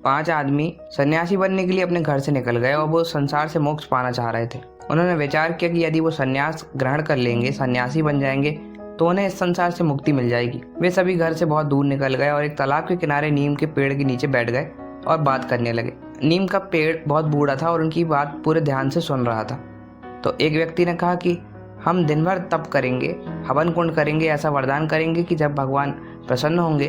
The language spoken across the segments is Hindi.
5 आदमी सन्यासी बनने के लिए अपने घर से निकल गए और वो संसार से मोक्ष पाना चाह रहे थे। उन्होंने विचार किया कि यदि वो सन्यास ग्रहण कर लेंगे, सन्यासी बन जाएंगे, तो उन्हें इस संसार से मुक्ति मिल जाएगी। वे सभी घर से बहुत दूर निकल गए और एक तालाब के किनारे नीम के पेड़ के नीचे बैठ गए और बात करने लगे। नीम का पेड़ बहुत बूढ़ा था और उनकी बात पूरे ध्यान से सुन रहा था। तो एक व्यक्ति ने कहा कि हम दिन भर तप करेंगे, हवन कुंड करेंगे, ऐसा वरदान करेंगे कि जब भगवान प्रसन्न होंगे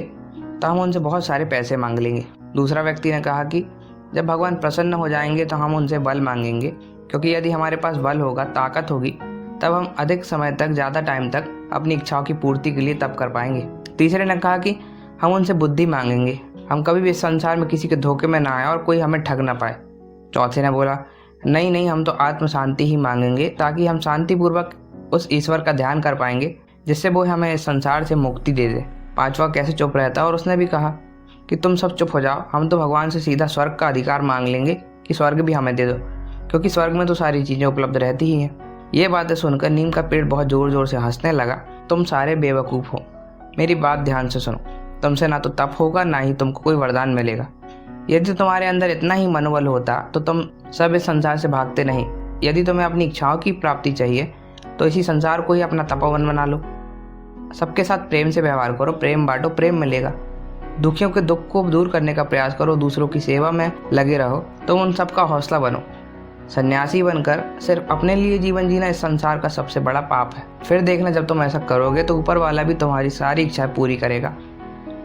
तो हम उनसे बहुत सारे पैसे मांग लेंगे। दूसरा व्यक्ति ने कहा कि जब भगवान प्रसन्न हो जाएंगे तो हम उनसे बल मांगेंगे, क्योंकि यदि हमारे पास बल होगा, ताकत होगी, तब हम अधिक समय तक, ज़्यादा टाइम तक अपनी इच्छाओं की पूर्ति के लिए तप कर पाएंगे। तीसरे ने कहा कि हम उनसे बुद्धि मांगेंगे, हम कभी भी इस संसार में किसी के धोखे में ना आए और कोई हमें ठग ना पाए। चौथे ने बोला नहीं नहीं, हम तो आत्म शांति ही मांगेंगे, ताकि हम शांतिपूर्वक उस ईश्वर का ध्यान कर पाएंगे जिससे वो हमें इस संसार से मुक्ति दे दे। पांचवा कैसे चुप रहता और उसने भी कहा कि तुम सब चुप हो जाओ, हम तो भगवान से सीधा स्वर्ग का अधिकार मांग लेंगे कि स्वर्ग भी हमें दे दो, क्योंकि स्वर्ग में तो सारी चीज़ें उपलब्ध रहती ही हैं। ये बातें सुनकर नीम का पेड़ बहुत ज़ोर ज़ोर से हंसने लगा। तुम सारे बेवकूफ़ हो, मेरी बात ध्यान से सुनो। तुमसे ना तो तप होगा, ना ही तुमको कोई वरदान मिलेगा। यदि तुम्हारे अंदर इतना ही मनोबल होता तो तुम सब इस संसार से भागते नहीं। यदि तुम्हें अपनी इच्छाओं की प्राप्ति चाहिए तो इसी संसार को ही अपना तपोवन बना लो। सबके साथ प्रेम से व्यवहार करो, प्रेम बांटो, प्रेम मिलेगा। दुखियों के दुख को दूर करने का प्रयास करो, दूसरों की सेवा में लगे रहो, तुम उन सब का हौसला बनो। सन्यासी बनकर सिर्फ अपने लिए जीवन जीना इस संसार का सबसे बड़ा पाप है। फिर देखना, जब तुम ऐसा करोगे तो ऊपर वाला भी तुम्हारी सारी इच्छाएं पूरी करेगा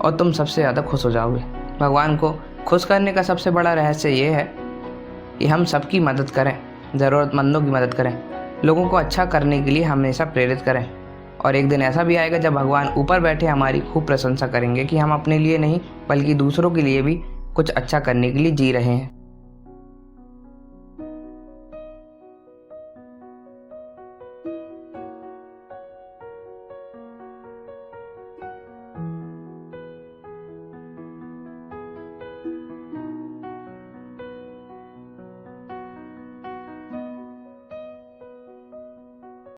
और तुम सबसे ज़्यादा खुश हो जाओगे। भगवान को खुश करने का सबसे बड़ा रहस्य ये है कि हम सबकी मदद करें, ज़रूरतमंदों की मदद करें, लोगों को अच्छा करने के लिए हमेशा प्रेरित करें। और एक दिन ऐसा भी आएगा जब भगवान ऊपर बैठे हमारी खूब प्रशंसा करेंगे कि हम अपने लिए नहीं बल्कि दूसरों के लिए भी कुछ अच्छा करने के लिए जी रहे हैं।